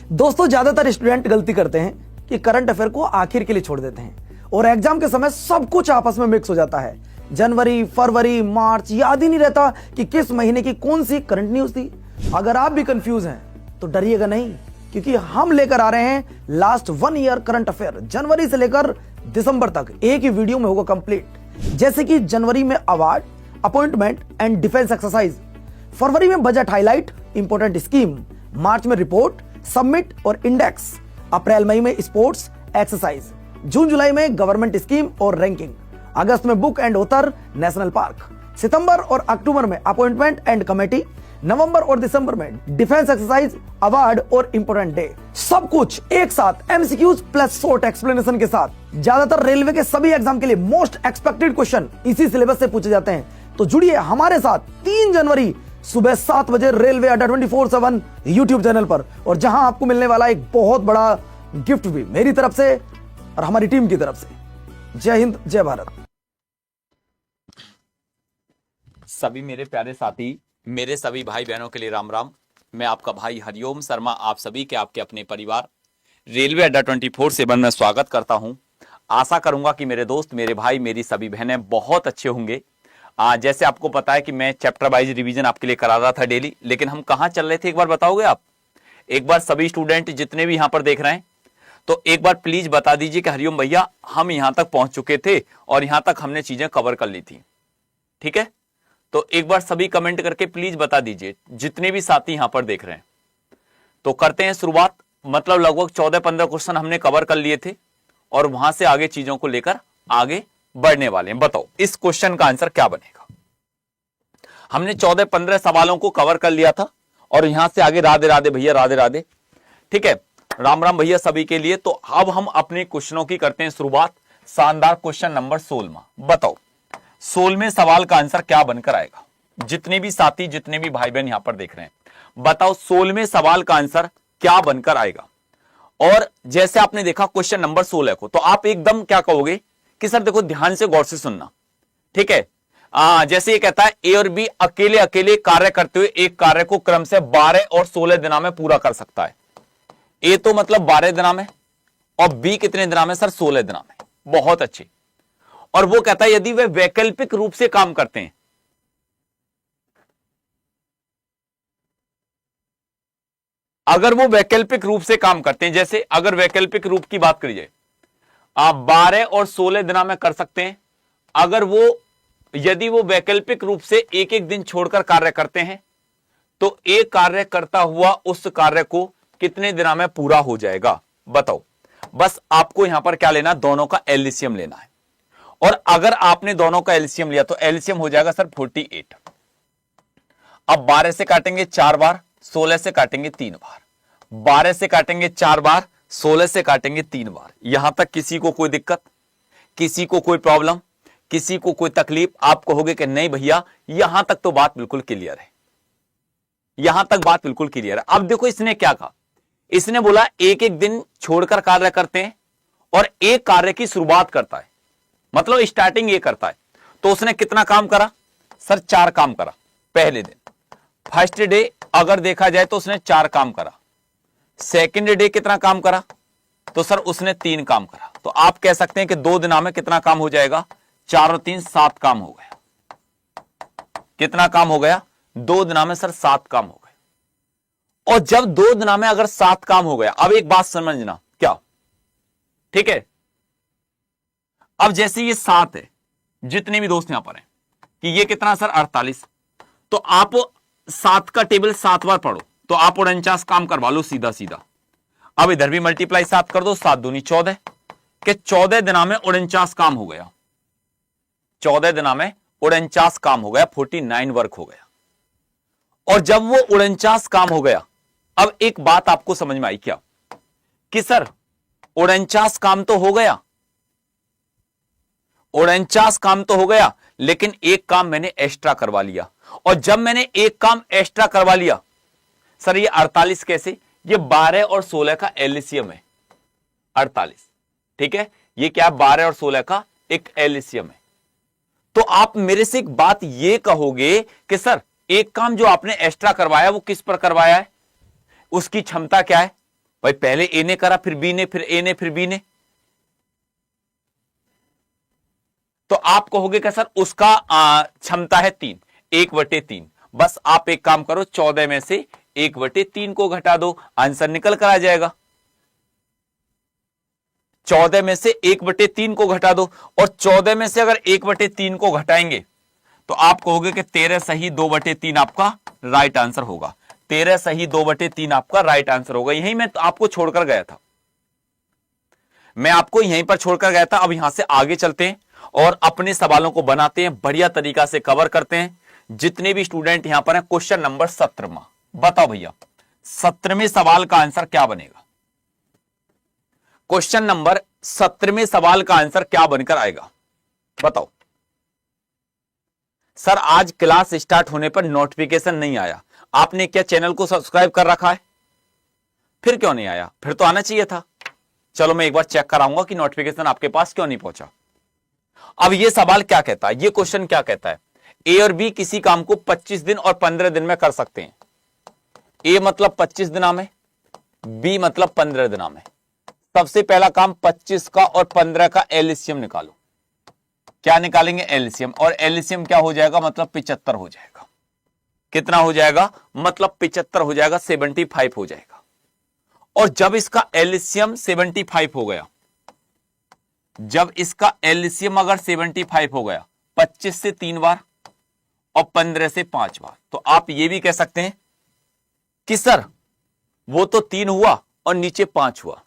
दोस्तों, ज्यादातर स्टूडेंट गलती करते हैं कि करंट अफेयर को आखिर के लिए छोड़ देते हैं और एग्जाम के समय सब कुछ आपस में मिक्स हो जाता है। जनवरी, फरवरी, मार्च याद ही नहीं रहता कि किस महीने की कौन सी करंट न्यूज थी। अगर आप भी कंफ्यूज हैं तो डरिएगा नहीं, क्योंकि हम लेकर आ रहे हैं लास्ट 1 ईयर करंट अफेयर, जनवरी से लेकर दिसंबर तक एक ही वीडियो में होगा कंप्लीट। जैसे कि जनवरी में award, appointment and defence exercise, फरवरी में बजट हाईलाइट, इंपॉर्टेंट स्कीम, मार्च में रिपोर्ट, सबमिट और इंडेक्स, अप्रैल मई में स्पोर्ट्स एक्सरसाइज, जून जुलाई में गवर्नमेंट स्कीम और रैंकिंग, अगस्त में book and author, national park, सितंबर और अक्टूबर में अपॉइंटमेंट एंड कमेटी, नवंबर और दिसंबर में डिफेंस एक्सरसाइज, अवार्ड और इंपॉर्टेंट डे। सब कुछ एक साथ एमसीक्यूज प्लस शॉर्ट एक्सप्लेनेशन के साथ। ज्यादातर रेलवे के सभी एग्जाम के लिए मोस्ट एक्सपेक्टेड क्वेश्चन इसी सिलेबस से पूछे जाते हैं। तो जुड़िए हमारे साथ 3 जनवरी सुबह 7 बजे रेलवे अड्डा 24/7 यूट्यूब चैनल पर, और जहां आपको मिलने वाला एक बहुत बड़ा गिफ्ट भी मेरी तरफ से और हमारी टीम की तरफ से। जय हिंद, जय भारत। सभी मेरे प्यारे साथी, मेरे सभी भाई बहनों के लिए राम राम। मैं आपका भाई हरिओम शर्मा आप सभी के आपके अपने परिवार रेलवे अड्डा 24/7 में स्वागत करता हूं। आशा करूंगा कि मेरे दोस्त, मेरे भाई, मेरी सभी बहनें बहुत अच्छे होंगे। जैसे आपको पता है कि मैं चैप्टर वाइज रिवीजन आपके लिए करा रहा था डेली, लेकिन हम कहां चल रहे थे एक बार बताओगे आप? एक बार सभी स्टूडेंट जितने भी यहां पर देख रहे हैं तो एक बार प्लीज बता दीजिए कि हरिओम भैया हम यहां तक पहुंच चुके थे और यहां तक हमने चीजें कवर कर ली थी। ठीक है, तो एक बार सभी कमेंट करके प्लीज बता दीजिए जितने भी साथी यहां पर देख रहे हैं। तो करते हैं शुरुआत। मतलब लगभग 14-15 क्वेश्चन हमने कवर कर लिए थे और वहां से आगे चीजों को लेकर आगे बढ़ने वाले हैं। बताओ इस क्वेश्चन का आंसर क्या बनेगा? हमने 14-15 सवालों को कवर कर लिया था और यहां से आगे राधे राधे भैया, राधे राधे। ठीक है, राम राम भैया सभी के लिए। तो अब हम अपने क्वेश्चनों की करते हैं शुरुआत। शानदार क्वेश्चन नंबर 16। बताओ 16वें सवाल का आंसर क्या बनकर आएगा? जितने भी साथी, जितने भी भाई बहन यहां पर देख रहे हैं, बताओ 16वें सवाल का आंसर क्या बनकर आएगा? और जैसे आपने देखा क्वेश्चन नंबर 16 को, तो आप एकदम क्या कहोगे कि सर देखो ध्यान से गौर से सुनना। ठीक है, जैसे ये कहता है ए और बी अकेले अकेले कार्य करते हुए एक कार्य को क्रम से 12 और 16 दिनों में पूरा कर सकता है। ए तो मतलब 12 दिनों में और बी कितने दिनों में? सर 16 दिनों में। बहुत अच्छे। और वो कहता है यदि वे वैकल्पिक रूप से काम करते हैं, अगर वो वैकल्पिक रूप से काम करते हैं, जैसे अगर वैकल्पिक रूप की बात करी जाए, आप 12 और 16 दिनों में कर सकते हैं। अगर वो यदि वो वैकल्पिक रूप से एक एक दिन छोड़कर कार्य करते हैं तो एक कार्य करता हुआ उस कार्य को कितने दिनों में पूरा हो जाएगा? बताओ। बस आपको यहां पर क्या लेना? दोनों का एलसीएम लेना है। और अगर आपने दोनों का एलसीएम लिया तो एलसीएम हो जाएगा सर 48। अब 12 से काटेंगे 4 बार, 16 से काटेंगे 3 बार, 12 से काटेंगे 4 बार, 16 से काटेंगे 3 बार। यहां तक किसी को कोई दिक्कत, किसी को कोई प्रॉब्लम, किसी को कोई तकलीफ? आप कहोगे कि नहीं भैया यहां तक तो बात बिल्कुल क्लियर है, यहां तक बात बिल्कुल क्लियर है। अब देखो इसने क्या कहा, इसने बोला एक एक दिन छोड़कर कार्य करते हैं और एक कार्य की शुरुआत करता है, मतलब स्टार्टिंग ये करता है। तो उसने कितना काम करा? सर 4 काम करा पहले दिन। फर्स्ट डे अगर देखा जाए तो उसने 4 काम करा। सेकेंड डे कितना काम करा? तो सर उसने 3 काम करा। तो आप कह सकते हैं कि 2 दिनों में कितना काम हो जाएगा? 4 और 3 7 काम हो गया। कितना काम हो गया? 2 दिनों में सर 7 काम हो गए। और जब 2 दिनों में अगर 7 काम हो गया, अब एक बात समझना क्या, ठीक है? अब जैसे ये 7 है, जितने भी दोस्त यहां पर हैं, कि ये कितना सर 48। तो आप 7 का टेबल 7 बार पढ़ो तो आप 49 काम करवा लो सीधा सीधा। अब इधर भी मल्टीप्लाई 7 कर दो, 7 दूनी 14 के 14 दिनों में 49 काम हो गया। 14 दिनों में 49 काम हो गया, 49 वर्क हो गया। और जब वो 49 काम हो गया, अब एक बात आपको समझ में आई क्या कि सर 49 काम तो हो गया, 49 काम तो हो गया, लेकिन एक काम मैंने एक्स्ट्रा करवा लिया। और जब मैंने एक काम एक्स्ट्रा करवा लिया, सर ये 48 कैसे? ये 12 और 16 का एलसीएम है 48। ठीक है, ये क्या? 12 और 16 का एक एलसीएम है। तो आप मेरे से एक बात ये कहोगे कि सर एक काम जो आपने एक्स्ट्रा करवाया वो किस पर करवाया है, उसकी क्षमता क्या है? भाई पहले ए ने करा, फिर बी ने, फिर ए ने, फिर बी ने, तो आप कहोगे कि सर उसका क्षमता है 3, 1/3। बस आप एक काम करो, 14 में से 1/3 को घटा दो, आंसर निकल कर आ जाएगा। 14 में से 1/3 को घटा दो, और 14 में से अगर 1/3 को घटाएंगे तो आप कहोगे कि 13 सही 2/3 आपका राइट आंसर होगा। 13 सही 2/3 आपका राइट आंसर होगा। यही मैं आपको छोड़कर गया था, मैं आपको यहीं पर छोड़कर गया था। अब यहां से आगे चलते हैं और अपने सवालों को बनाते हैं, बढ़िया तरीका से कवर करते हैं। जितने भी स्टूडेंट यहां पर हैं, क्वेश्चन नंबर 17वां बताओ भैया, 17वें सवाल का आंसर क्या बनेगा? क्वेश्चन नंबर 17वें सवाल का आंसर क्या बनकर आएगा बताओ। सर आज क्लास स्टार्ट होने पर नोटिफिकेशन नहीं आया, आपने क्या चैनल को सब्सक्राइब कर रखा है? फिर क्यों नहीं आया? फिर तो आना चाहिए था। चलो मैं एक बार चेक कराऊंगा कि नोटिफिकेशन आपके पास क्यों नहीं पहुंचा। अब यह सवाल क्या कहता है, यह क्वेश्चन क्या कहता है? ए और बी किसी काम को 25 दिन और 15 दिन में कर सकते हैं। ए मतलब 25 दिना में, बी मतलब 15 दिना में। सबसे पहला काम 25 का और 15 का एलसीएम निकालो। क्या निकालेंगे? एलसीएम। और एलसीएम क्या हो जाएगा? मतलब 75 हो जाएगा। कितना हो जाएगा? मतलब 75 हो जाएगा, 75 हो जाएगा। और जब इसका एलसीएम 75 हो गया, जब इसका एलसीएम अगर 75 हो गया, 25 से 3 बार और 15 से 5 बार, तो आप ये भी कह सकते हैं कि सर वो तो 3 हुआ और नीचे 5 हुआ।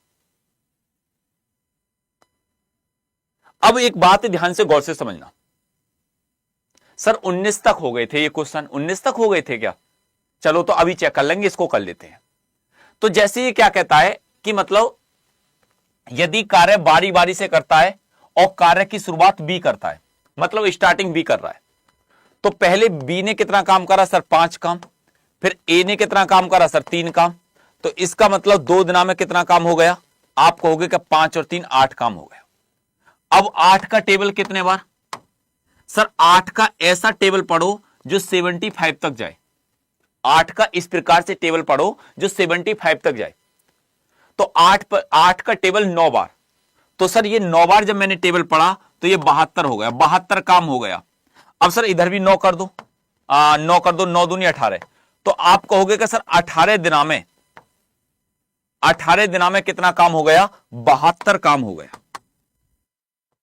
अब एक बात ध्यान से गौर से समझना, सर 19 तक हो गए थे ये क्वेश्चन, 19 तक हो गए थे क्या? चलो तो अभी चेक कर लेंगे, इसको कर लेते हैं। तो जैसे ये क्या कहता है कि मतलब यदि कार्य बारी बारी से करता है और कार्य की शुरुआत बी करता है, मतलब स्टार्टिंग बी कर रहा है, तो पहले बी ने कितना काम करा सर? 5 काम। फिर ए ने कितना काम करा सर? 3 काम। तो इसका मतलब 2 दिना में कितना काम हो गया? आप कहोगे कि 5 और 3 8 काम हो गया। अब 8 का टेबल कितने बार? सर 8 का ऐसा टेबल पढ़ो जो 75 तक जाए। 8 का इस प्रकार से टेबल पढ़ो जो 75 तक जाए। तो 8 का टेबल 9 बार। तो सर ये 9 बार जब मैंने टेबल पढ़ा तो ये 72 हो गया, 72 काम हो गया। अब सर इधर भी 9 कर दो, 9 कर दो, 9 दूनी 18। तो आप कहोगे कि सर 18 दिना में, 18 दिना में कितना काम हो गया? 72 काम हो गया।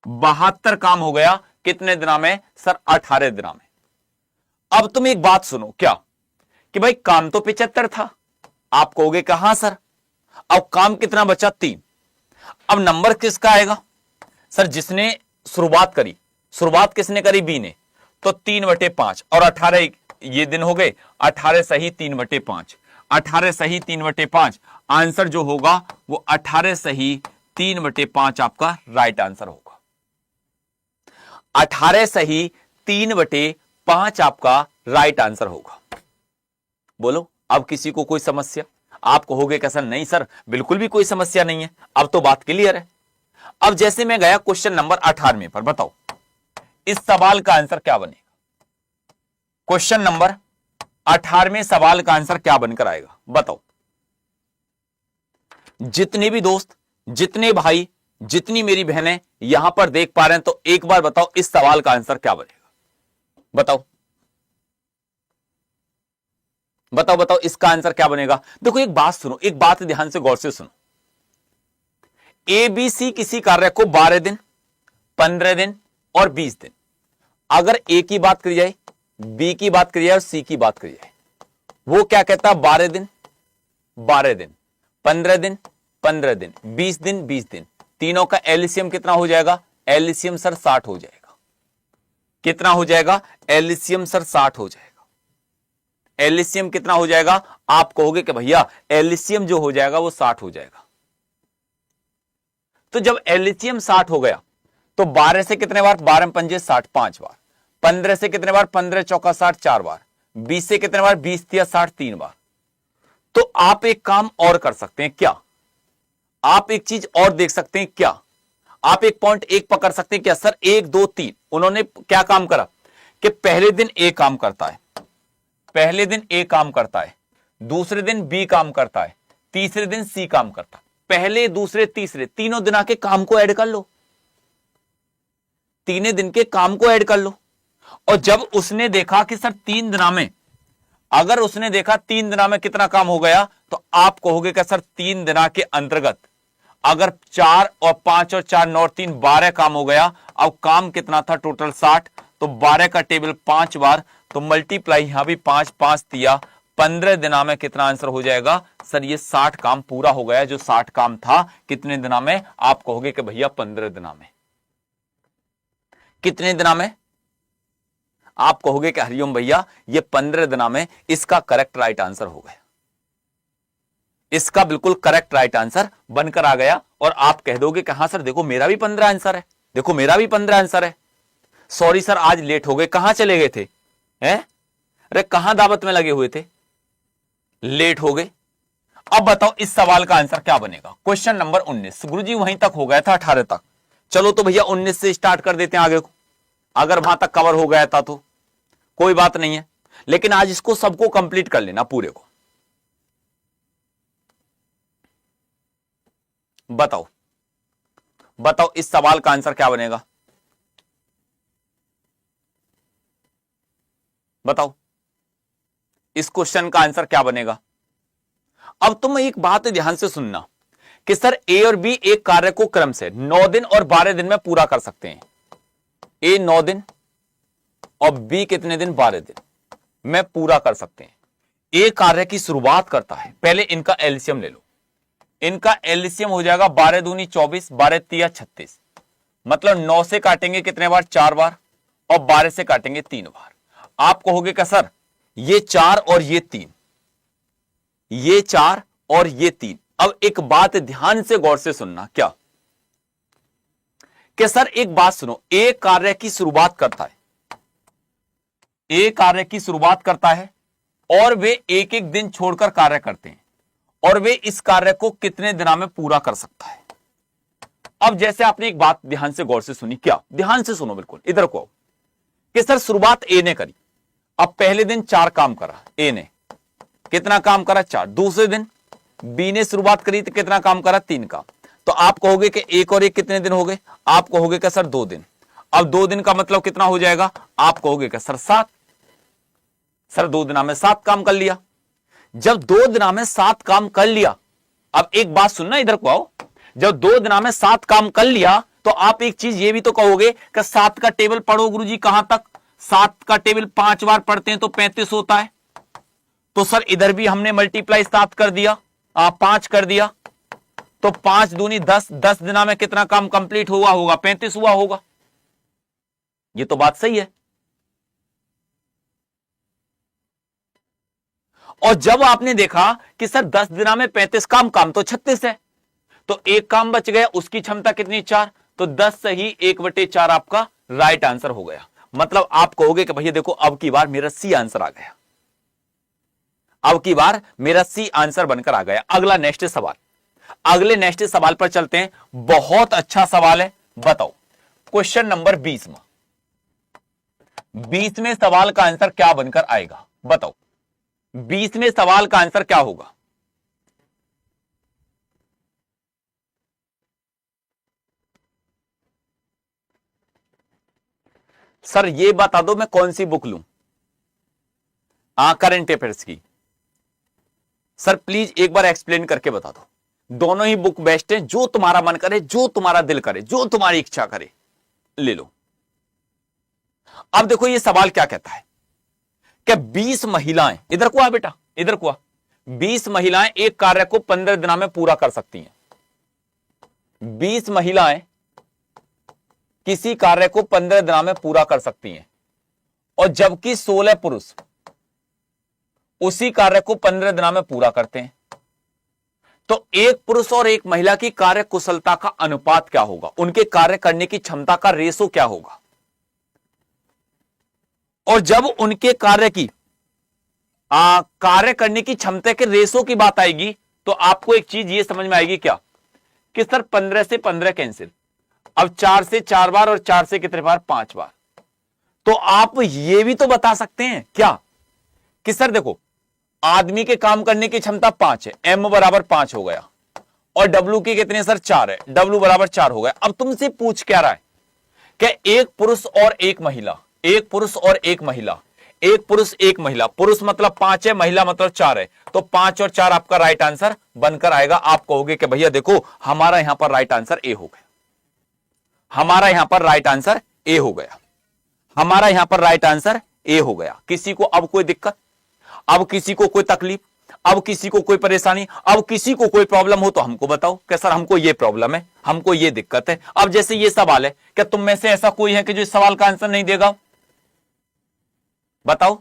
72 काम हो गया कितने दिना में? सर 18 दिना में। अब तुम एक बात सुनो, क्या कि भाई काम तो 75 था। आप कहोगे कि हां सर, अब काम कितना बचा? 3। अब नंबर किसका आएगा? सर जिसने शुरुआत करी, शुरुआत किसने करी? बी ने। तो 3/5 और 18 ये दिन हो गए। 18 सही 3/5, 18 सही 3/5। आंसर जो होगा वो 18 सही 3/5 आपका राइट आंसर होगा। 18 सही 3/5 आपका राइट आंसर होगा। बोलो अब किसी को कोई समस्या? आप कहोगे कैसा? नहीं सर बिल्कुल भी कोई समस्या नहीं है, अब तो बात क्लियर है। अब जैसे मैं गया क्वेश्चन नंबर 18वें पर, बताओ इस सवाल का आंसर क्या बनेगा? क्वेश्चन नंबर 18वें सवाल का आंसर क्या बनकर आएगा बताओ। जितने भी दोस्त, जितने भाई, जितनी मेरी बहनें यहां पर देख पा रहे हैं, तो एक बार बताओ इस सवाल का आंसर क्या बनेगा? बताओ बताओ बताओ, इसका आंसर क्या बनेगा? देखो एक बात सुनो, एक बात ध्यान से गौर से सुनो। ए बी सी किसी कार्य को 12 दिन, 15 दिन और 20 दिन, अगर ए की बात करी जाए, बी की बात करी जाए और सी की बात करी जाए, वो क्या कहता है? 12 दिन 12 दिन, 15 दिन 15 दिन, 20 दिन 20 दिन। तीनों का एलसीएम कितना हो जाएगा? एलसीएम सर 60 हो जाएगा। कितना हो जाएगा? एलसीएम सर 60 हो जाएगा। एलसीएम कितना हो जाएगा? आप कहोगे कि भैया एलसीएम जो हो जाएगा वो 60 हो जाएगा। तो जब एलसीएम 60 हो गया तो 12 से कितने बार? 12 पंजे 60 5 बार। 15 से कितने बार? 15 चौका 60 4 बार। 20 से कितने बार? 20 तिया 60 3 बार। तो आप एक काम और कर सकते हैं क्या? आप एक चीज और देख सकते हैं क्या? आप एक पॉइंट एक पकड़ सकते हैं क्या? सर 1 2 3 उन्होंने क्या काम करा कि पहले दिन ए काम करता है, पहले दिन ए काम करता है, दूसरे दिन बी काम करता है, तीसरे दिन सी काम करता। पहले दूसरे तीसरे तीनों दिन के काम को ऐड कर लो, तीनों दिन के काम को ऐड कर लो। और जब उसने देखा कि सर 3 दिना में, अगर उसने देखा 3 दिना में कितना काम हो गया, तो आप कहोगे कि सर 3 दिना के अंतर्गत अगर 4 और 5 और 4 9 और 3 12 काम हो गया। अब काम कितना था टोटल 60, तो 12 का टेबल 5 बार, तो मल्टीप्लाई यहां भी 5 5 दिया, 15 दिना में कितना आंसर हो जाएगा सर, ये 60 काम पूरा हो गया। जो 60 काम था कितने दिना में, आप कहोगे कि भैया 15 दिना में। कितने दिना में, आप कहोगे कि हरिओम भैया ये 15 दिना में। इसका करेक्ट राइट आंसर हो गया, इसका बिल्कुल करेक्ट राइट आंसर बनकर आ गया। और आप कह दोगे कि हां सर देखो मेरा भी 15 आंसर है, देखो मेरा भी 15 आंसर है। सॉरी सर आज लेट हो गए, कहां चले गए थे हैं? अरे कहां दावत में लगे हुए थे, लेट हो गए। अब बताओ इस सवाल का आंसर क्या बनेगा। क्वेश्चन नंबर 19, गुरुजी वहीं तक हो गया था 18 तक, चलो तो भैया 19 से स्टार्ट कर देते हैं आगे को। अगर वहां तक कवर हो गया था तो कोई बात नहीं है, लेकिन आज इसको सबको कंप्लीट कर लेना पूरे को। बताओ बताओ इस सवाल का आंसर क्या बनेगा, बताओ इस क्वेश्चन का आंसर क्या बनेगा। अब तुम एक बात ध्यान से सुनना कि सर ए और बी एक कार्य को क्रम से 9 दिन और 12 दिन में पूरा कर सकते हैं। ए 9 दिन और बी कितने दिन, 12 दिन में पूरा कर सकते हैं। ए कार्य की शुरुआत करता है, पहले इनका एलसीएम ले लो, इनका एलसीएम हो जाएगा 12 दूनी 24, 12 तिया 36, मतलब 9 से काटेंगे कितने बार, 4 बार, और 12 से काटेंगे 3 बार। आप कहोगे कि सर ये 4 और ये 3, ये 4 और ये 3। अब एक बात ध्यान से गौर से सुनना, क्या कि सर एक बात सुनो, एक कार्य की शुरुआत करता है, एक कार्य की शुरुआत करता है और वे एक एक दिन छोड़कर कार्य करते हैं, और वे इस कार्य को कितने दिनों में पूरा कर सकता है। अब जैसे आपने एक बात ध्यान से गौर से सुनी, क्या ध्यान से सुनो बिल्कुल, इधर को कि सर शुरुआत ए ने करी, अब पहले दिन 4 काम करा, ए ने कितना काम करा, 4। दूसरे दिन बी ने शुरुआत करी तो कितना काम करा, 3 काम। तो आप कहोगे कि एक और एक कितने दिन हो गए, आप कहोगे कि सर 2 दिन। अब 2 दिन का मतलब कितना हो जाएगा, आप कहोगे कि सर 7। सर 2 दिना में 7 काम कर लिया। जब 2 दिना में 7 काम कर लिया, अब एक बात सुनना, इधर को आओ, जब 2 दिना में 7 काम कर लिया तो आप एक चीज ये भी तो कहोगे कि 7 का टेबल पढ़ो गुरुजी, कहां तक, 7 का टेबल 5 बार पढ़ते हैं तो 35 होता है। तो सर इधर भी हमने मल्टीप्लाई 7 कर दिया, 5 कर दिया, तो 5 दूनी 10, 10 दिना में कितना काम कंप्लीट हुआ होगा, 35 हुआ होगा। ये तो बात सही है। और जब आपने देखा कि सर 10 दिना में 35 काम तो 36 है, तो एक काम बच गया, उसकी क्षमता कितनी, 4, तो 10 सही 1/4 आपका राइट आंसर हो गया। मतलब आप कहोगे कि भैया देखो अब की बार मेरा सी आंसर आ गया, अब की बार मेरा सी आंसर बनकर आ गया। अगला नेक्स्ट सवाल, अगले नेक्स्ट सवाल पर चलते हैं। बहुत अच्छा सवाल है, बताओ क्वेश्चन नंबर 20 में 20वें सवाल का आंसर क्या बनकर आएगा, बताओ 20वें सवाल का आंसर क्या होगा। सर ये बता दो मैं कौन सी बुक लूं, करंट अफेयर्स की। सर प्लीज एक बार एक्सप्लेन करके बता दो। दोनों ही बुक बेस्ट है, जो तुम्हारा मन करे, जो तुम्हारा दिल करे, जो तुम्हारी इच्छा करे ले लो। अब देखो ये सवाल क्या कहता है कि 20 महिलाएं, इधर को आ बेटा, इधर को आ, 20 महिलाएं एक कार्य को 15 दिनों में पूरा कर सकती हैं। 20 महिलाएं किसी कार्य को 15 दिनों में पूरा कर सकती हैं, और जबकि 16 पुरुष उसी कार्य को 15 दिनों में पूरा करते हैं। तो एक पुरुष और एक महिला की कार्य कुशलता का अनुपात क्या होगा, उनके कार्य करने की क्षमता का रेशो क्या होगा। और जब उनके कार्य की कार्य करने की क्षमता के रेशो की बात आएगी तो आपको एक चीज ये समझ में आएगी क्या कि सर 15 से 15 कैंसिल, अब 4 से 4 बार और 4 से कितने बार, 5 बार। तो आप ये भी तो बता सकते हैं क्या कि सर देखो आदमी के काम करने की क्षमता 5 है, m बराबर 5 हो गया, और W की कितने सर 4 है, W बराबर 4 हो गया। अब तुमसे पूछ क्या रहा है कि एक पुरुष और एक महिला, एक पुरुष और एक महिला, एक पुरुष एक महिला, पुरुष मतलब 5 है, महिला मतलब 4 है, तो 5 और 4 आपका राइट आंसर बनकर आएगा। आप कहोगे कि भैया देखो हमारा यहां पर राइट आंसर ए हो गया, हमारा यहां पर राइट आंसर ए हो गया, हमारा यहां पर राइट आंसर ए हो गया। किसी को अब कोई दिक्कत, अब किसी को कोई तकलीफ, अब किसी को कोई परेशानी, अब किसी को कोई प्रॉब्लम हो तो हमको बताओ कि सर हमको ये प्रॉब्लम है, हमको ये दिक्कत है। अब जैसे ये सवाल है, क्या तुम में से ऐसा कोई है कि जो इस सवाल का आंसर नहीं देगा? बताओ,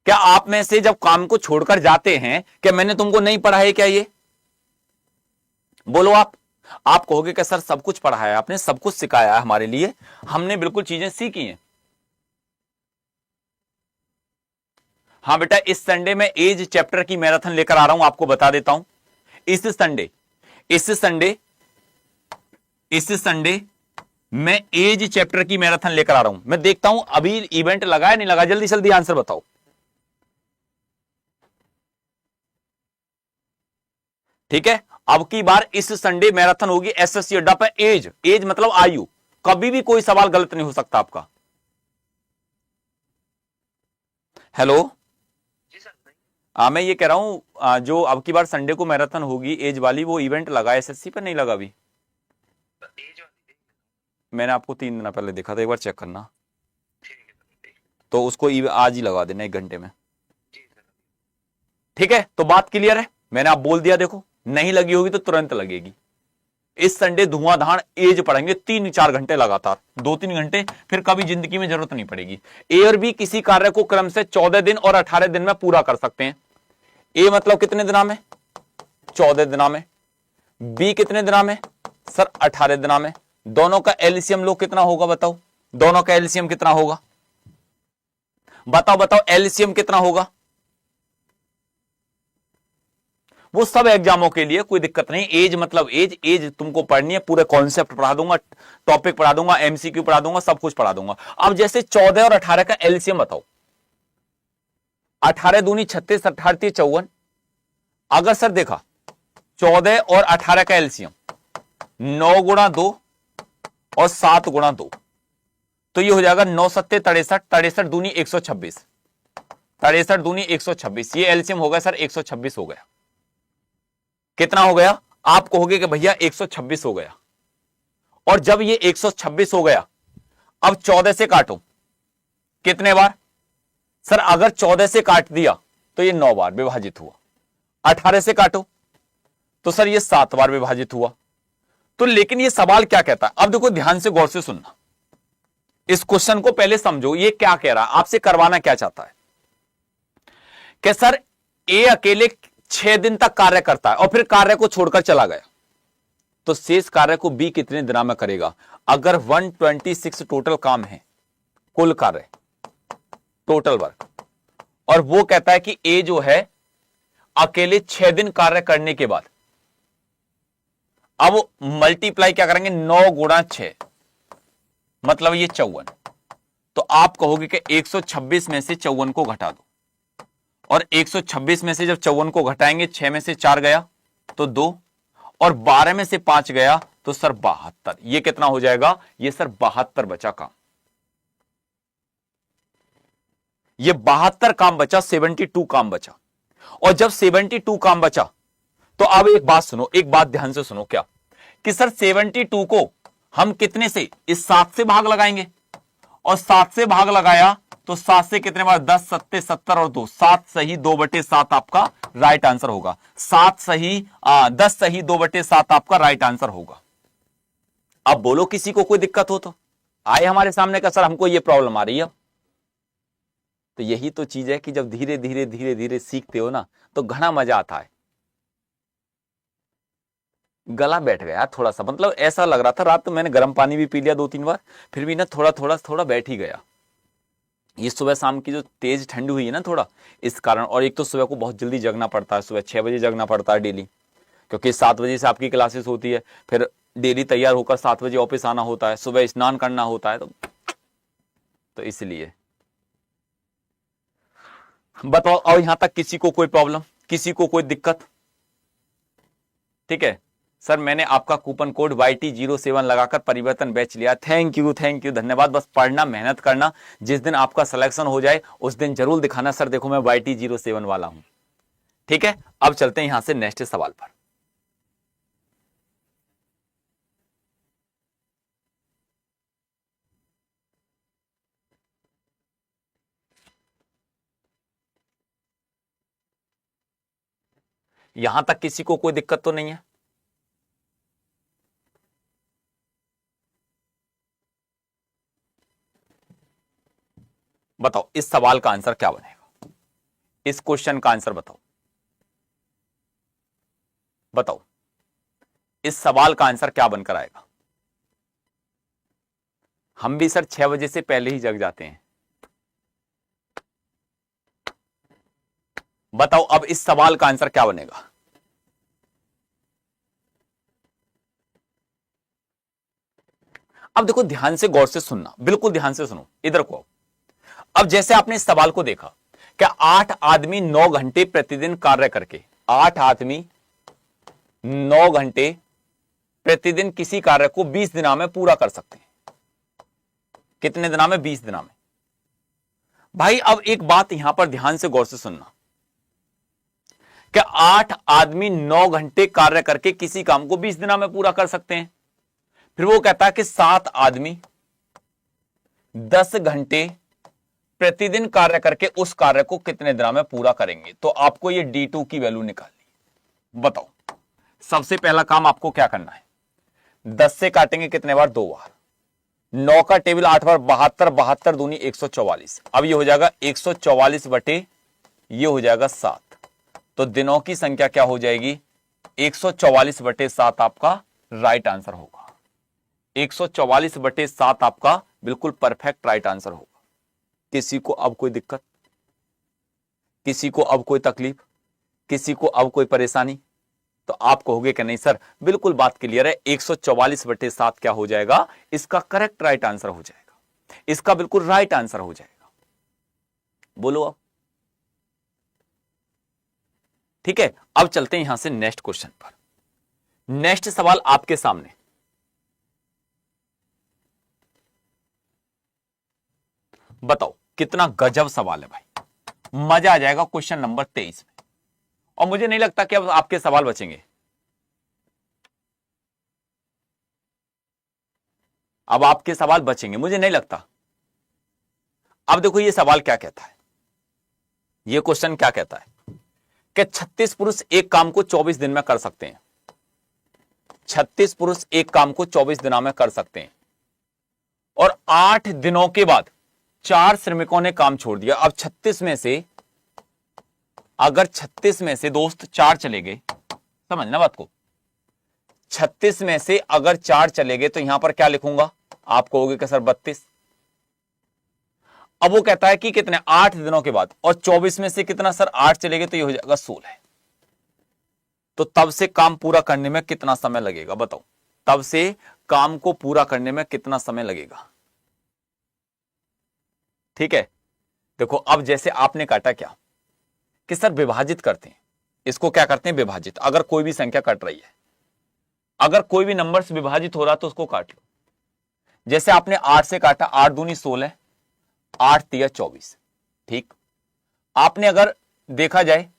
क्या आप में से जब काम को छोड़कर जाते हैं, क्या मैंने तुमको नहीं पढ़ा है क्या? ये बोलो आप कहोगे कि सर सब कुछ पढ़ाया आपने, सब कुछ सिखाया है हमारे लिए, हमने बिल्कुल चीजें सीखी हैं। हाँ बेटा, इस संडे में एज चैप्टर की मैराथन लेकर आ रहा हूं, आपको बता देता हूं। इस संडे मैं एज चैप्टर की मैराथन लेकर आ रहा हूं। मैं देखता हूं अभी इवेंट लगा है नहीं लगा, जल्दी जल्दी आंसर बताओ। ठीक है, अब की बार इस संडे मैराथन होगी एसएससी अड्डा पर। एज मतलब आयु, कभी भी कोई सवाल गलत नहीं हो सकता आपका। हेलो, मैं ये कह रहा हूं जो अब की बार संडे को मैराथन होगी एज वाली, वो इवेंट लगा एसएससी पर नहीं लगा? अभी मैंने आपको 3 दिन पहले देखा था, एक बार चेक करना। तो उसको आज ही लगा देना 1 घंटे में। ठीक है, तो बात क्लियर है, मैंने आप बोल दिया। देखो नहीं लगी होगी तो तुरंत लगेगी। इस संडे धुआंधार एज पढ़ेंगे 3-4 घंटे लगातार, 2-3 घंटे, फिर कभी जिंदगी में जरूरत नहीं पड़ेगी। ए और बी किसी कार्य को क्रम से 14 दिन और 18 दिन में पूरा कर सकते हैं। ए मतलब कितने दिना में? 14 दिना में। बी कितने दिना में? सर 18 दिना में। दोनों का एलसीएम लो कितना होगा बताओ, दोनों का एलसीएम कितना होगा? बताओ एलसीएम कितना होगा? वो सब एग्जामों के लिए कोई दिक्कत नहीं। एज मतलब एज तुमको पढ़नी है, पूरे कॉन्सेप्ट पढ़ा दूंगा, टॉपिक पढ़ा दूंगा, एमसीक्यू पढ़ा दूंगा, सब कुछ पढ़ा दूंगा। अब जैसे 14 और 18 का एलसीएम बताओ। 18 दूनी 36, 18 54। अगर सर देखा 14 और 18 का एलसीएम 9 गुणा 2 और 7 गुणा 2, तो ये हो जाएगा 9 सत्ते 63, 63 दूनी 126, 63 दूनी 126। ये एलसीएम हो गया सर 126 हो गया। कितना हो गया? आप कहोगे कि भैया 126 हो गया। और जब ये 126 हो गया, अब 14 से काटो, कितने बार? सर अगर 14 से काट दिया तो ये 9 बार विभाजित हुआ। 18 से काटो तो सर ये 7 बार विभाजित हुआ। तो लेकिन ये सवाल क्या कहता है? अब देखो ध्यान से गौर से सुनना, इस क्वेश्चन को पहले समझो। ये क्या कह रहा है, आपसे करवाना क्या चाहता है कि सर ए अकेले 6 दिन तक कार्य करता है और फिर कार्य को छोड़कर चला गया, तो शेष कार्य को बी कितने दिनों में करेगा? अगर 126 टोटल काम है, कुल कार्य, टोटल वर्क, और वो कहता है कि ए जो है अकेले 6 दिन कार्य करने के बाद, अब मल्टीप्लाई क्या करेंगे? 9 गुणा 6 मतलब ये 54। तो आप कहोगे कि 126 में से 54 को घटा दो, और 126 में से जब 54 को घटाएंगे, 6 में से 4 गया तो 2, और 12 में से 5 गया तो सर 72। ये कितना हो जाएगा? ये सर 72 बचा काम। ये 72 काम बचा, 72 काम बचा। और जब 72 काम बचा तो अब एक बात सुनो, एक बात ध्यान से सुनो, क्या कि सर 72 को हम कितने से? इस 7 से भाग लगाएंगे, और 7 से भाग लगाया तो 7 से कितने बार? 10 सत्ते 70 और 2, 7 सही 2/7 आपका राइट आंसर होगा। 7 सही 10 सही 2/7 आपका राइट आंसर होगा। अब बोलो किसी को कोई दिक्कत हो तो आए हमारे सामने का सर हमको ये प्रॉब्लम आ रही है। तो यही तो चीज है कि जब धीरे धीरे धीरे धीरे सीखते हो ना तो घना मजा आता है। गला बैठ गया थोड़ा सा, मतलब ऐसा लग रहा था, रात तो मैंने गर्म पानी भी पी लिया 2-3 बार, फिर भी ना थोड़ा बैठ ही गया। ये सुबह शाम की जो तेज ठंडी हुई है ना थोड़ा, इस कारण, और एक तो सुबह को बहुत जल्दी जगना पड़ता है, सुबह 6 बजे जगना पड़ता है डेली, क्योंकि 7 बजे से आपकी क्लासेस होती है, फिर डेली तैयार होकर 7 बजे ऑफिस आना होता है, सुबह स्नान करना होता है, तो इसलिए बताओ, और यहां तक किसी को कोई प्रॉब्लम, किसी को कोई दिक्कत? ठीक है सर, मैंने आपका कूपन कोड YT07 लगाकर परिवर्तन बैच लिया। थैंक यू, थैंक यू, धन्यवाद। बस पढ़ना, मेहनत करना, जिस दिन आपका सिलेक्शन हो जाए उस दिन जरूर दिखाना सर देखो मैं YT07 वाला हूं। ठीक है, अब चलते हैं यहां से नेक्स्ट सवाल पर। यहां तक किसी को कोई दिक्कत तो नहीं है? बताओ इस सवाल का आंसर क्या बनेगा, इस क्वेश्चन का आंसर बताओ, बताओ इस सवाल का आंसर क्या बनकर आएगा? हम भी सर 6 बजे से पहले ही जग जाते हैं। बताओ अब इस सवाल का आंसर क्या बनेगा? अब देखो ध्यान से, गौर से सुनना, बिल्कुल ध्यान से सुनो, इधर को। अब जैसे आपने इस सवाल को देखा, क्या 8 आदमी 9 घंटे प्रतिदिन कार्य करके, 8 आदमी 9 घंटे प्रतिदिन किसी कार्य को 20 दिनों में पूरा कर सकते हैं? कितने दिनों में? 20 दिनों में। भाई अब एक बात यहां पर ध्यान से गौर से सुनना, क्या 8 आदमी 9 घंटे कार्य करके किसी काम को 20 दिनों में पूरा कर सकते हैं? फिर वो कहता है कि 7 आदमी 10 घंटे प्रतिदिन कार्य करके उस कार्य को कितने दिनों में पूरा करेंगे? तो आपको ये D2 की वैल्यू निकालनी। बताओ, सबसे पहला काम आपको क्या करना है? 10 से काटेंगे कितने बार? 2 बार। 9 का टेबल 8 बार, 72, 72 दूनी 144। अब ये हो जाएगा 144 बटे, ये हो जाएगा 7। तो दिनों की संख्या क्या हो जाएगी? 144 बटे 7 आपका राइट आंसर होगा। 144 बटे 7 आपका बिल्कुल परफेक्ट राइट आंसर होगा। किसी को अब कोई दिक्कत, किसी को अब कोई तकलीफ, किसी को अब कोई परेशानी? तो आप कहोगे कि नहीं सर बिल्कुल बात क्लियर है, 144 बटे 7 क्या हो जाएगा? इसका करेक्ट राइट आंसर हो जाएगा, इसका बिल्कुल राइट आंसर हो जाएगा। बोलो अब। ठीक है, अब चलते हैं यहां से नेक्स्ट क्वेश्चन पर। नेक्स्ट सवाल आपके सामने, बताओ कितना गजब सवाल है भाई, मजा आ जाएगा क्वेश्चन नंबर 23 में। और मुझे नहीं लगता कि अब आपके सवाल बचेंगे, अब आपके सवाल बचेंगे मुझे नहीं लगता। अब देखो ये सवाल क्या कहता है, ये क्वेश्चन क्या कहता है कि 36 पुरुष एक काम को 24 दिन में कर सकते हैं। 36 पुरुष एक काम को 24 दिनों में कर सकते हैं और 8 दिनों के बाद 4 श्रमिकों ने काम छोड़ दिया। अब 36 में से, अगर 36 में से दोस्त 4 चले गए, समझना बात को, 36 में से अगर 4 चले गए तो यहां पर क्या लिखूंगा? आप कहोगे कि सर 32। अब वो कहता है कि कितने? 8 दिनों के बाद, और 24 में से कितना सर? 8 चले गए तो ये हो जाएगा 16। तो तब से काम पूरा करने में कितना समय लगेगा? बताओ, तब से काम को पूरा करने में कितना समय लगेगा? ठीक है, देखो अब जैसे आपने काटा क्या कि सर विभाजित करते हैं, इसको क्या करते हैं? विभाजित। अगर कोई भी संख्या कट रही है, अगर कोई भी नंबर से विभाजित हो रहा तो उसको काट लो। जैसे आपने 8 से काटा, 8 दूनी 16, 8 तिया 24। ठीक, आपने अगर देखा जाए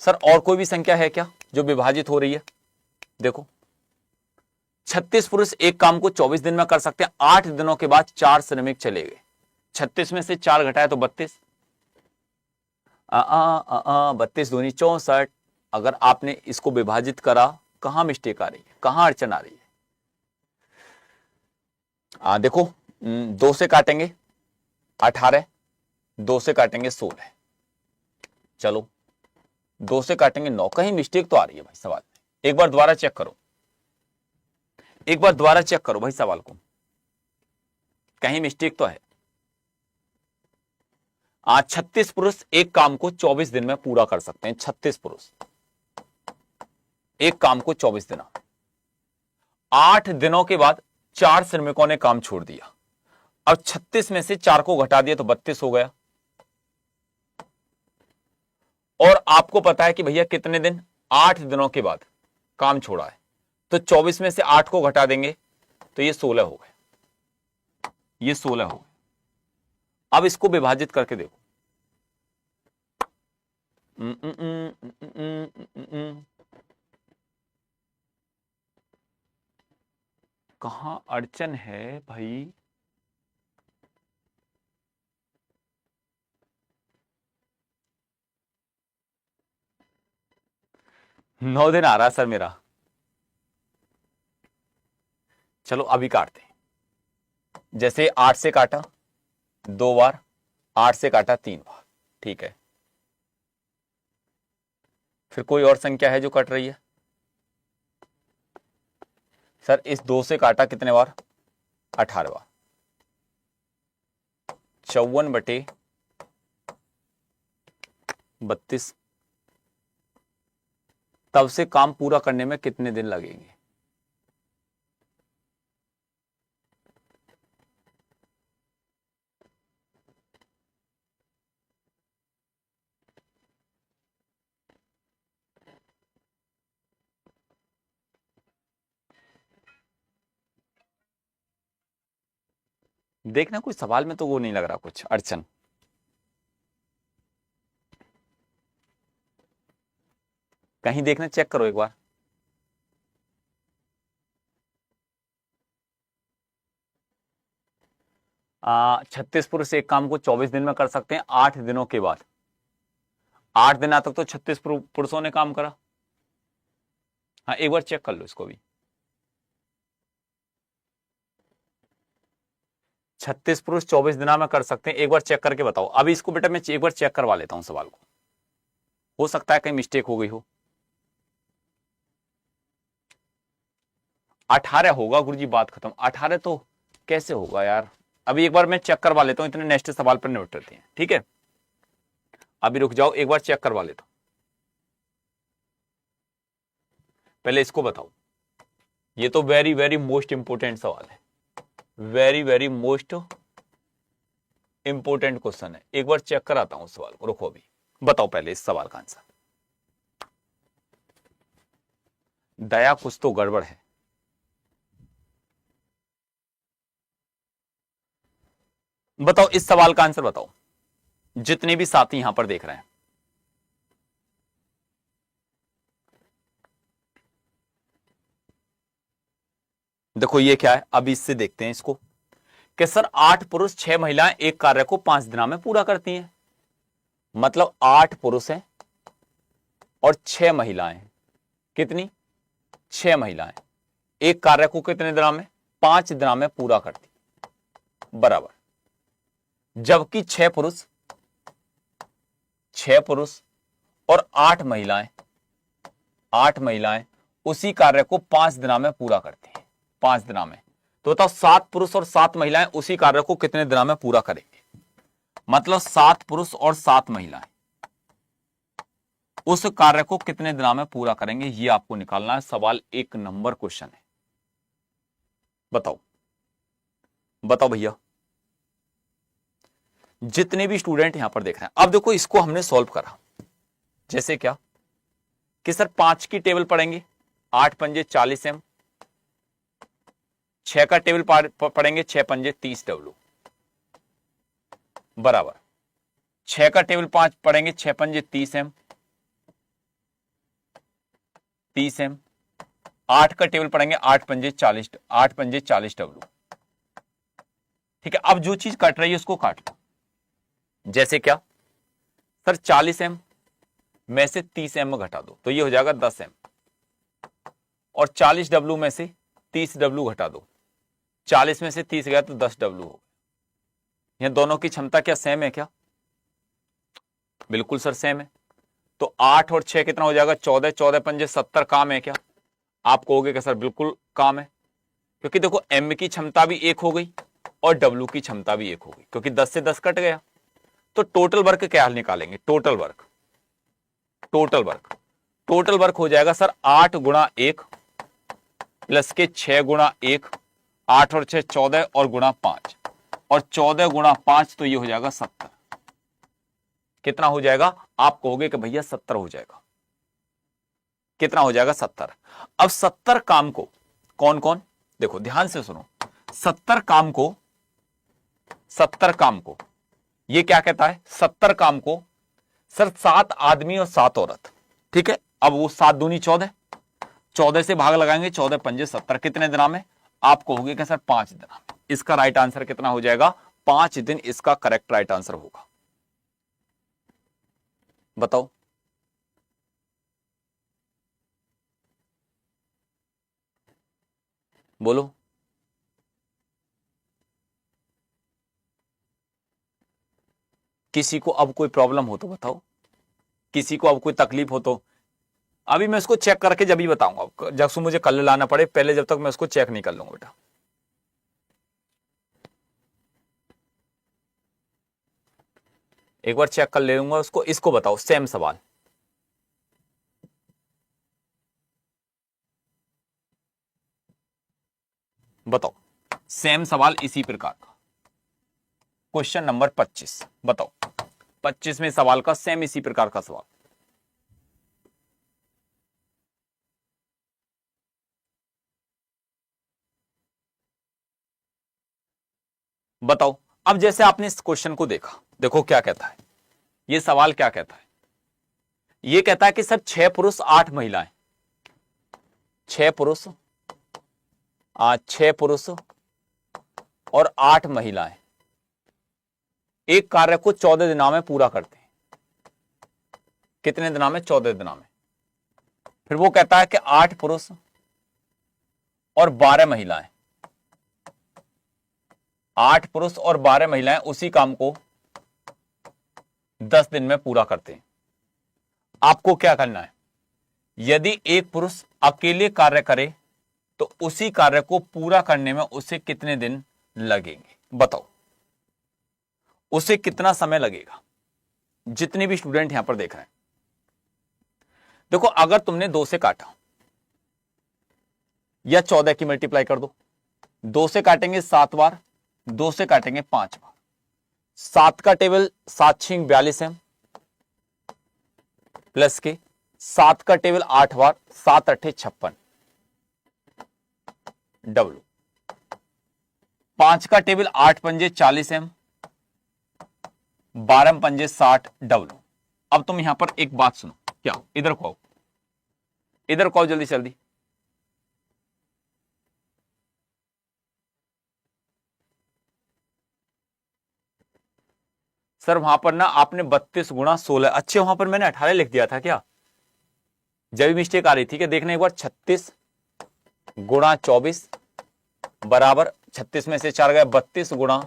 सर और कोई भी संख्या है क्या जो विभाजित हो रही है? देखो 36 पुरुष एक काम को 24 दिन में कर सकते हैं। 8 दिनों के बाद 4 श्रमिक चले गए, 36 में से 4 घटाए तो 32, 32 दूनी 64। अगर आपने इसको विभाजित करा, कहां मिस्टेक आ रही है, कहां अड़चन आ रही है? देखो 2 से काटेंगे 18, 2 से काटेंगे 16, चलो 2 से काटेंगे 9। कहीं मिस्टेक तो आ रही है भाई सवाल में, एक बार दोबारा चेक करो, एक बार दोबारा चेक करो भाई सवाल को, कहीं मिस्टेक तो है। 36 पुरुष एक काम को 24 दिन में पूरा कर सकते हैं। 36 पुरुष एक काम को 24 दिन, 8 दिनों के बाद 4 श्रमिकों ने काम छोड़ दिया। अब 36 में से 4 को घटा दिया तो 32 हो गया। और आपको पता है कि भैया कितने दिन, 8 दिनों के बाद काम छोड़ा है, तो 24 में से 8 को घटा देंगे तो ये 16 हो गए, ये 16 हो गए। अब इसको विभाजित करके देखो, कहां अड़चन है भाई? नौ दिन आ रहा सर मेरा। चलो अभी काटते हैं। जैसे 8 से काटा 2 बार, 8 से काटा 3 बार, ठीक है। फिर कोई और संख्या है जो कट रही है? सर इस 2 से काटा कितने बार? 18 बार। 54/32। तब से काम पूरा करने में कितने दिन लगेंगे? देखना कोई सवाल में तो वो नहीं लग रहा कुछ अड़चन। कहीं देखना, चेक करो एक बार। छत्तीस पुरुष एक काम को 24 दिन में कर सकते हैं, 8 दिनों के बाद। 8 दिन तक तो 36 पुरुषों ने काम करा। हाँ एक बार चेक कर लो इसको भी। 36 पुरुष 24 दिना में कर सकते हैं, एक बार चेक करके बताओ। अभी इसको बेटा मैं एक बार चेक करवा लेता हूं सवाल को, हो सकता है कहीं मिस्टेक हो गई हो। 18 होगा गुरुजी, बात खत्म। 18 तो कैसे होगा यार? अभी एक बार मैं चेक करवा लेता हूं, इतने नेक्स्ट सवाल पर नोट करते हैं, ठीक है। अभी रुक जाओ, एक बार चेक करवा लेता हूं। पहले इसको बताओ, ये तो वेरी वेरी मोस्ट इंपोर्टेंट सवाल है, very very most important question है। एक बार चेक कराता हूं सवाल को, रुको अभी। बताओ पहले इस सवाल का आंसर। दया कुछ तो गड़बड़ है। बताओ इस सवाल का आंसर बताओ, जितने भी साथी यहां पर देख रहे हैं। देखो ये क्या है, अभी इससे देखते हैं इसको कि सर 8 पुरुष 6 महिलाएं एक कार्य को 5 दिनों में पूरा करती हैं। मतलब 8 पुरुष हैं और 6 महिलाएं। कितनी? 6 महिलाएं एक कार्य को कितने दिनों में? 5 दिनों में पूरा करती, बराबर। जबकि 6 पुरुष और 8 महिलाएं उसी कार्य को 5 दिनों में पूरा करती हैं, 5 दिनों में। तो बताओ 7 पुरुष और 7 महिलाएं उसी कार्य को कितने दिनों में पूरा करेंगे? मतलब 7 पुरुष और 7 महिलाएं उस कार्य को कितने दिनों में पूरा करेंगे, ये आपको निकालना है। सवाल 1 नंबर क्वेश्चन है। बताओ बताओ भैया, जितने भी स्टूडेंट यहां पर देख रहे हैं। अब देखो इसको हमने सॉल्व करा, जैसे क्या कि सर 5 की टेबल पढ़ेंगे, 8 पंजे 40 एम। 6 का टेबल पढ़ेंगे, 6 पंजे 30 डब्ल्यू, बराबर। 6 का टेबल 5 पढ़ेंगे, 6 पंजे 30 एम, 30 एम। 8 का टेबल पढ़ेंगे, 8 पंजे 40 डब्ल्यू, ठीक है। अब जो चीज कट रही है उसको काट लो। जैसे क्या सर 40 एम में से 30 एम घटा दो तो ये हो जाएगा 10 एम, और 40 डब्ल्यू में से 30 डब्ल्यू घटा दो, 40 में से 30 गया तो 10 डब्ल्यू हो गया। यह दोनों की क्षमता क्या सेम है क्या? बिल्कुल सर सेम है। तो 8 और 6 कितना हो जाएगा? 14, 14 पंजे 70। काम है क्या? आप कहोगे कि सर बिल्कुल काम है, क्योंकि देखो एम की क्षमता भी 1 हो गई और डब्ल्यू की क्षमता भी 1 हो गई, क्योंकि 10 से 10 कट गया। तो टोटल वर्क क्या निकालेंगे? टोटल वर्क हो जाएगा सर 8 गुणा 1 प्लस के 6 गुणा 1, 8 और 6 14 और गुणा 5, और 14 गुणा 5 तो ये हो जाएगा 70। कितना हो जाएगा? आप कहोगे कि भैया 70 हो जाएगा। कितना हो जाएगा? 70। अब 70 काम को कौन कौन, देखो ध्यान से सुनो, 70 काम को, 70 काम को ये क्या कहता है? 70 काम को सर 7 आदमी और 7 औरत, ठीक है। अब वो 7 दूनी 14, 14 से भाग लगाएंगे, 14 पंजे 70, कितने दिना में? आप कहोगे कि सर 5 दिना में। इसका राइट आंसर कितना हो जाएगा? 5 दिन इसका करेक्ट राइट आंसर होगा। बताओ। बोलो। किसी को अब कोई प्रॉब्लम हो तो बताओ, किसी को अब कोई तकलीफ हो तो। अभी मैं इसको चेक करके जब ही बताऊंगा, जब से मुझे कल लाना पड़े, पहले जब तक मैं इसको चेक नहीं कर लूंगा बेटा। एक बार चेक कर ले लूंगा उसको। इसको बताओ, सेम सवाल, बताओ सेम सवाल इसी प्रकार का, क्वेश्चन नंबर 25 बताओ। 25वें सवाल का सेम इसी प्रकार का सवाल। बताओ। अब जैसे आपने इस क्वेश्चन को देखा, देखो क्या कहता है ये सवाल, क्या कहता है? ये कहता है कि सर 6 पुरुष 8 महिलाएं, 6 पुरुष 6 पुरुष और 8 महिलाएं एक कार्य को 14 दिनों में पूरा करते हैं। कितने दिनों में? 14 दिनों में। फिर वो कहता है कि 8 पुरुष और 12 महिलाएं, 8 पुरुष और 12 महिलाएं उसी काम को 10 दिन में पूरा करते हैं। आपको क्या करना है? यदि एक पुरुष अकेले कार्य करे तो उसी कार्य को पूरा करने में उसे कितने दिन लगेंगे? बताओ, उसे कितना समय लगेगा? जितने भी स्टूडेंट यहां पर देख रहे हैं, देखो अगर तुमने 2 से काटा या 14 की मल्टीप्लाई कर दो, 2 से काटेंगे 7 बार, 2 से काटेंगे 5 बार, 7 का टेबल 7 6 42 है, प्लस के 7 का टेबल 8 बार, 7 8 56 डब्लू, 5 का टेबल 8 पंजे 40 एम, 12 पंजे 60 डब्लू। अब तुम यहां पर एक बात सुनो, क्या? इधर को आओ, इधर को आओ जल्दी जल्दी। सर वहां पर ना आपने 32 गुणा 16, अच्छे वहां पर मैंने 18 लिख दिया था क्या? जब भी मिस्टेक आ रही थी क्या? देखना एक बार, 36 गुणा 24 बराबर 36 में से 4 गए 32 गुणा,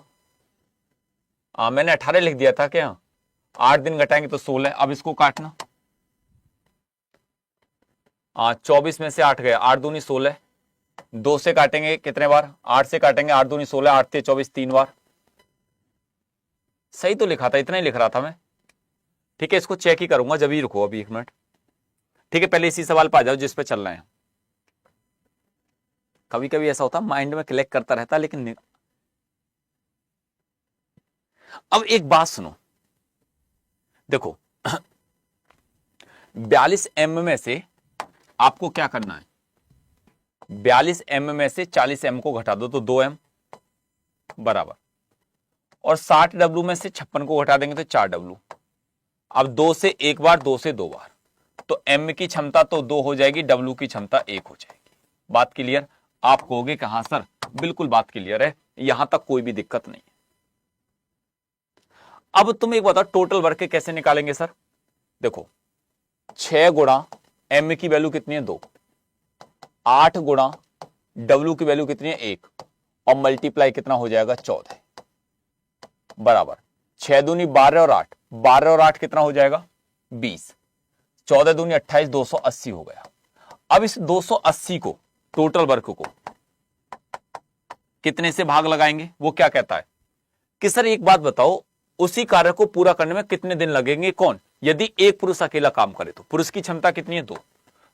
मैंने 18 लिख दिया था क्या? 8 दिन घटाएंगे तो 16। अब इसको काटना, 24 में से 8 गए, 8 दूनी 16, 2 से काटेंगे कितने बार? 8 से काटेंगे, 8 दूनी 16, 8 ते 24 3 बार। सही तो लिखा था, इतना ही लिख रहा था मैं। ठीक है, इसको चेक ही करूंगा जब ही, रुको अभी 1 मिनट। ठीक है, पहले इसी सवाल पर आ जाओ जिस पे चल रहे हैं। कभी कभी ऐसा होता माइंड में क्लिक करता रहता, लेकिन अब एक बात सुनो, देखो 42 एम में से आपको क्या करना है? 42 एम में से 40 एम को घटा दो तो 2 एम बराबर, और 60 डब्लू में से 56 को घटा देंगे तो 4 डब्लू। अब 2 से 1 बार, 2 से 2 बार, तो एम की क्षमता तो 2 हो जाएगी, डब्लू की क्षमता 1 हो जाएगी। बात क्लियर? आप कहोगे कि हाँ सर बिल्कुल बात क्लियर है, यहां तक कोई भी दिक्कत नहीं है। अब तुम एक बताओ टोटल वर्क कैसे निकालेंगे सर? देखो 6 गुणा एम की वैल्यू कितनी है? 2, 8 गुणा डब्ल्यू की वैल्यू कितनी है? 1, और मल्टीप्लाई कितना हो जाएगा? 14 बराबर 6 दूनी 12 और 8, 12 और 8 कितना हो जाएगा? 20, 14 दूनी 28, 280 हो गया। अब इस 280 को, टोटल वर्क को कितने से भाग लगाएंगे? वो क्या कहता है कि सर एक बात बताओ, उसी कार्य को पूरा करने में कितने दिन लगेंगे? कौन? यदि एक पुरुष अकेला काम करे तो पुरुष की क्षमता कितनी है? 2,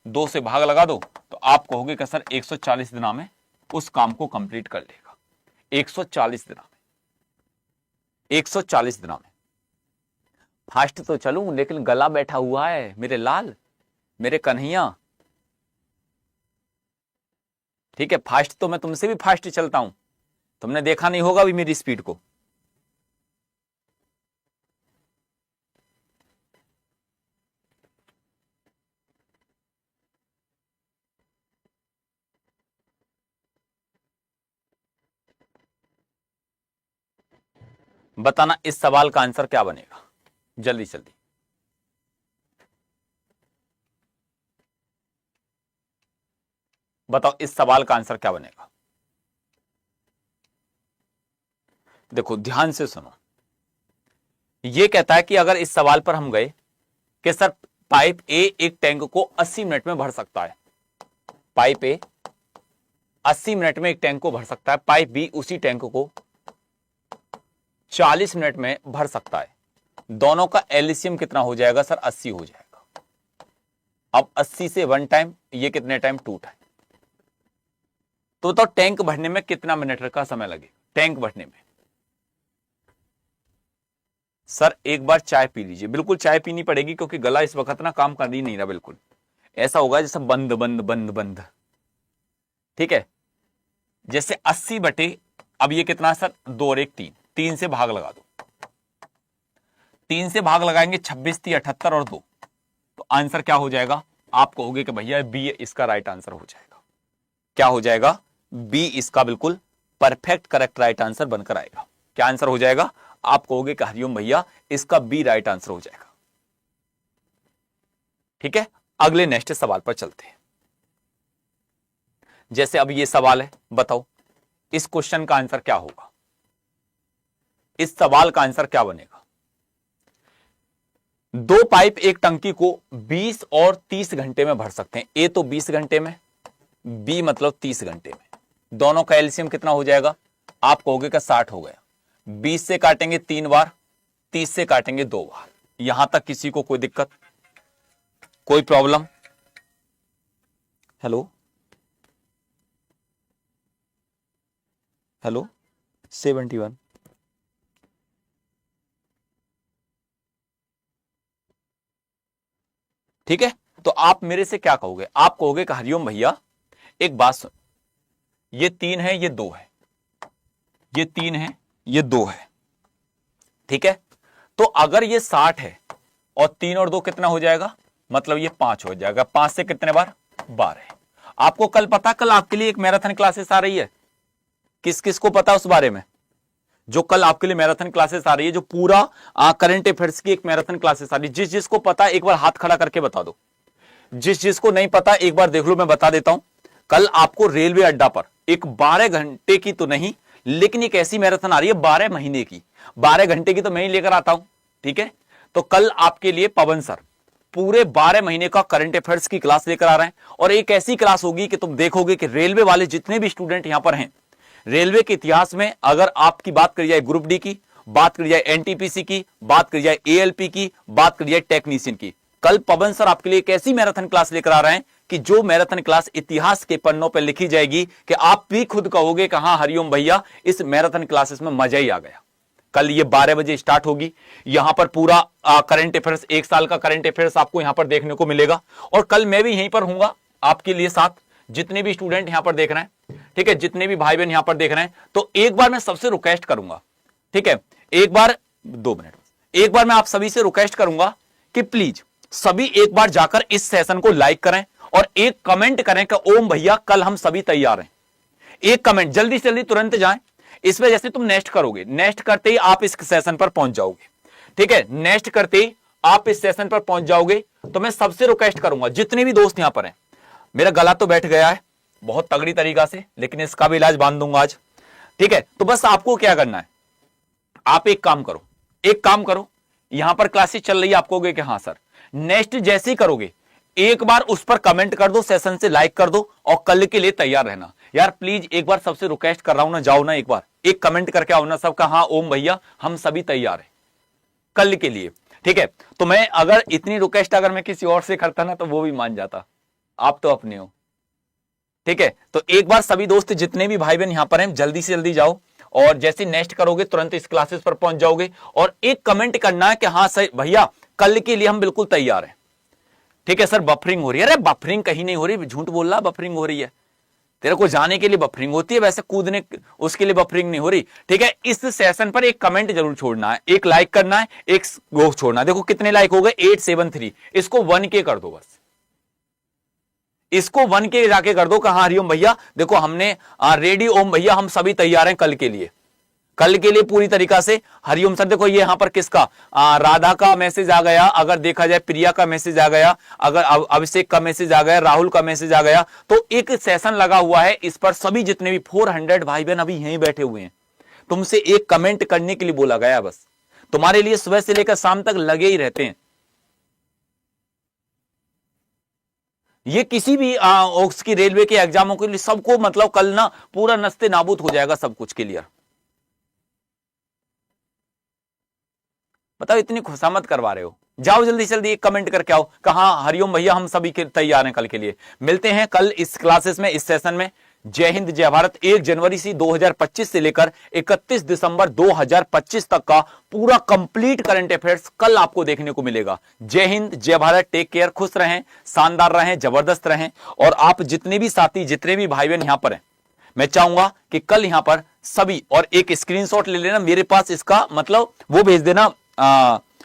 2 से भाग लगा दो तो आप कहोगे कि सर 140 दिनों में उस काम को कंप्लीट कर लेगा। 140 दिनों में, 140 दिनों में। फास्ट तो चलूं लेकिन गला बैठा हुआ है मेरे लाल, मेरे कन्हैया। ठीक है, फास्ट तो मैं तुमसे भी फास्ट चलता हूं, तुमने देखा नहीं होगा अभी मेरी स्पीड को। बताना इस सवाल का आंसर क्या बनेगा, जल्दी जल्दी। बताओ इस सवाल का आंसर क्या बनेगा। देखो ध्यान से सुनो, यह कहता है कि अगर इस सवाल पर हम गए कि सर पाइप ए एक टैंक को 80 मिनट में भर सकता है, पाइप ए 80 मिनट में एक टैंक को भर सकता है, पाइप बी उसी टैंक को 40 मिनट में भर सकता है, दोनों का एलसीएम कितना हो जाएगा सर? 80 हो जाएगा। अब 80 से 1 टाइम, ये कितने टाइम? 2 टाइम। तो बताओ टैंक भरने में कितना मिनट का समय लगे? टैंक भरने में सर एक बार चाय पी लीजिए, बिल्कुल चाय पीनी पड़ेगी क्योंकि गला इस वक्त ना काम कर ही नहीं रहा, बिल्कुल ऐसा होगा जैसे बंद बंद बंद बंद। ठीक है, जैसे 80 बटे, अब ये कितना सर? 2 और 1 3, 3 से भाग लगा दो, 3 से भाग लगाएंगे 26 3 78 और 2, तो आंसर क्या हो जाएगा? आप कहोगे कि भैया बी इसका राइट आंसर हो जाएगा। क्या हो जाएगा? बी इसका बिल्कुल परफेक्ट करेक्ट राइट आंसर बनकर आएगा। क्या आंसर हो जाएगा? आप कहोगे कि हरिओम भैया इसका बी राइट आंसर हो जाएगा। ठीक है, अगले नेक्स्ट सवाल पर चलते हैं। जैसे अब ये सवाल है, बताओ इस क्वेश्चन का आंसर क्या होगा, इस सवाल का आंसर क्या बनेगा? 2 पाइप एक टंकी को 20 और 30 घंटे में भर सकते हैं। ए तो 20 घंटे में, बी मतलब 30 घंटे में, दोनों का एलसीएम कितना हो जाएगा? आप कहोगे कि 60 हो गया। 20 से काटेंगे 3 बार, 30 से काटेंगे 2 बार। यहां तक किसी को कोई दिक्कत, कोई प्रॉब्लम? Hello hello 71। ठीक है, तो आप मेरे से क्या कहोगे? आप कहोगे कि हरिओम भैया एक बात सुन, ये 3 है, ये 2 है, ये 3 है, ये 2 है। ठीक है, तो अगर ये 60 है और 3 और 2 कितना हो जाएगा? मतलब ये 5 हो जाएगा। 5 से कितने बार? 12। आपको कल पता, कल आपके लिए एक मैराथन क्लासेस आ रही है, किस किस को पता उस बारे में? जो कल आपके लिए मैराथन क्लासेस आ रही है, जो पूरा करंट अफेयर्स की एक मैराथन क्लासेस आ रही है, जिस जिसको पता एक बार हाथ खड़ा करके बता दो, जिस जिसको नहीं पता एक बार देख लो, मैं बता देता हूं। कल आपको रेलवे अड्डा पर एक 12 घंटे की तो नहीं, लेकिन एक ऐसी मैराथन आ रही है 12 महीने की। 12 घंटे की तो मैं ही लेकर आता हूं। ठीक है, तो कल आपके लिए पवन सर पूरे 12 महीने का करंट अफेयर्स की क्लास लेकर आ रहे हैं, और एक ऐसी क्लास होगी कि तुम देखोगे कि रेलवे वाले जितने भी स्टूडेंट यहां पर हैं, रेलवे के इतिहास में अगर आपकी बात करी जाए ग्रुप डी की, बात करी जाए एनटीपीसी की, बात करी जाए एएलपी की, बात करी जाए टेक्नीशियन की, कल पवन सर आपके लिए एक ऐसी मैराथन क्लास लेकर आ रहे हैं कि जो मैराथन क्लास इतिहास के पन्नों पर लिखी जाएगी कि आप भी खुद कहोगे कि हां हरिओम भैया इस मैराथन क्लासेस में मजा ही आ गया। कल ये 12 बजे स्टार्ट होगी। यहां पर पूरा करंट अफेयर्स, 1 साल का करंट अफेयर्स आपको यहां पर देखने को मिलेगा, और कल मैं भी यहीं पर हूंगा आपके लिए साथ, जितने भी स्टूडेंट यहां पर देख रहे हैं। ठीक है, जितने भी भाई बहन यहां पर देख रहे हैं, तो एक बार मैं सबसे रिक्वेस्ट करूंगा, ठीक है, एक बार 2 मिनट, एक बार मैं आप सभी से रिक्वेस्ट करूंगा कि प्लीज सभी एक बार जाकर इस सेशन को लाइक करें और एक कमेंट करें कि ओम भैया कल हम सभी तैयार हैं। एक कमेंट जल्दी से जल्दी तुरंत जाएं। इसमें जैसे तुम नेक्स्ट करोगे, नेक्स्ट करते ही आप इस सेशन पर पहुंच जाओगे। ठीक है, नेक्स्ट करते ही आप इस सेशन पर पहुंच जाओगे, तो मैं सबसे रिक्वेस्ट करूंगा जितने भी दोस्त यहां पर हैं, मेरा गला तो बैठ गया है बहुत तगड़ी तरीका से, लेकिन इसका भी इलाज बांध दूंगा आज। ठीक है, तो बस आपको क्या करना है, आप एक काम करो, एक काम करो, यहां पर क्लासेस चल रही है, आपको कहोगे कि हाँ सर, नेक्स्ट जैसे ही करोगे एक बार उस पर कमेंट कर दो, सेशन से लाइक कर दो, और कल के लिए तैयार रहना। यार प्लीज एक बार सबसे रिक्वेस्ट कर रहा हूं ना, जाओ ना, एक बार एक कमेंट करके आओ ना सबका, हाँ ओम भैया हम सभी तैयार हैं कल के लिए। ठीक है, तो मैं अगर इतनी रिक्वेस्ट अगर मैं किसी और से करता ना तो वो भी मान जाता, आप तो अपने हो। ठीक है, तो एक बार सभी दोस्त जितने भी भाई बहन यहां पर हैं जल्दी से जल्दी जाओ और जैसे नेक्स्ट करोगे तुरंत इस क्लासेस पर पहुंच जाओगे। और एक कमेंट करना है कि हाँ सही भैया कल के लिए हम बिल्कुल तैयार हैं। ठीक है सर बफरिंग हो रही है, अरे बफरिंग कहीं नहीं हो रही, झूठ बोल रहा बफरिंग हो रही है। तेरे को जाने के लिए बफरिंग होती है, वैसे कूदने उसके लिए बफरिंग नहीं हो रही। ठीक है, इस सेशन पर एक कमेंट जरूर छोड़ना है, एक लाइक करना है, एक वो छोड़ना है। देखो कितने लाइक हो गए 873, इसको 1K कर दो, बस इसको 1K जाके कर दो। कहा हरिओम भैया देखो हमने रेडी ओम भैया हम सभी तैयार हैं कल के लिए, कल के लिए पूरी तरीका से। हरिओम सर देखो ये यहां पर किसका राधा का मैसेज आ गया, अगर देखा जाए प्रिया का मैसेज आ गया, अगर अभिषेक का मैसेज आ गया, राहुल का मैसेज आ गया, तो एक सेशन लगा हुआ है इस पर। सभी जितने भी 400 भाई बहन अभी यहीं बैठे हुए हैं, तुमसे एक कमेंट करने के लिए बोला गया, बस तुम्हारे लिए सुबह से लेकर शाम तक लगे ही रहते हैं। ये किसी भी उसकी रेलवे के एग्जामों के लिए सबको मतलब कल ना पूरा नस्ते नाबूद हो जाएगा सब कुछ क्लियर। बताओ इतनी खुशामद करवा रहे हो, जाओ जल्दी जल्दी एक कमेंट करके आओ, कहा हरिओम भैया हम सभी के तैयार हैं कल के लिए। मिलते हैं कल इस क्लासेस में, इस सेशन में। जय हिंद जय भारत। 1 जनवरी से 2025 से लेकर 31 दिसंबर 2025 तक का पूरा कंप्लीट करंट अफेयर्स कल आपको देखने को मिलेगा। जय हिंद जय भारत, टेक केयर, खुश रहें, शानदार रहें, जबरदस्त रहें। और आप जितने भी साथी जितने भी भाई बहन यहां पर हैं, मैं चाहूंगा कि कल यहां पर सभी, और एक स्क्रीनशॉट ले लेना मेरे पास, इसका मतलब वो भेज देना,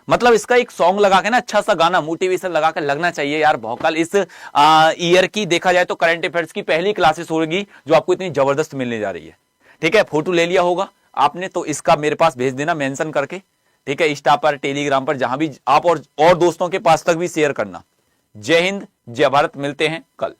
मतलब इसका एक सॉन्ग लगा के ना, अच्छा सा गाना मोटिवेशन लगा के लगना चाहिए यार भौकाल। इस ईयर की देखा जाए तो करंट अफेयर्स की पहली क्लासेस होगी जो आपको इतनी जबरदस्त मिलने जा रही है। ठीक है, फोटो ले लिया होगा आपने तो इसका मेरे पास भेज देना मेंशन करके। ठीक है, इंस्टा पर, टेलीग्राम पर, जहां भी आप, और दोस्तों के पास तक भी शेयर करना। जय हिंद जय भारत, मिलते हैं कल।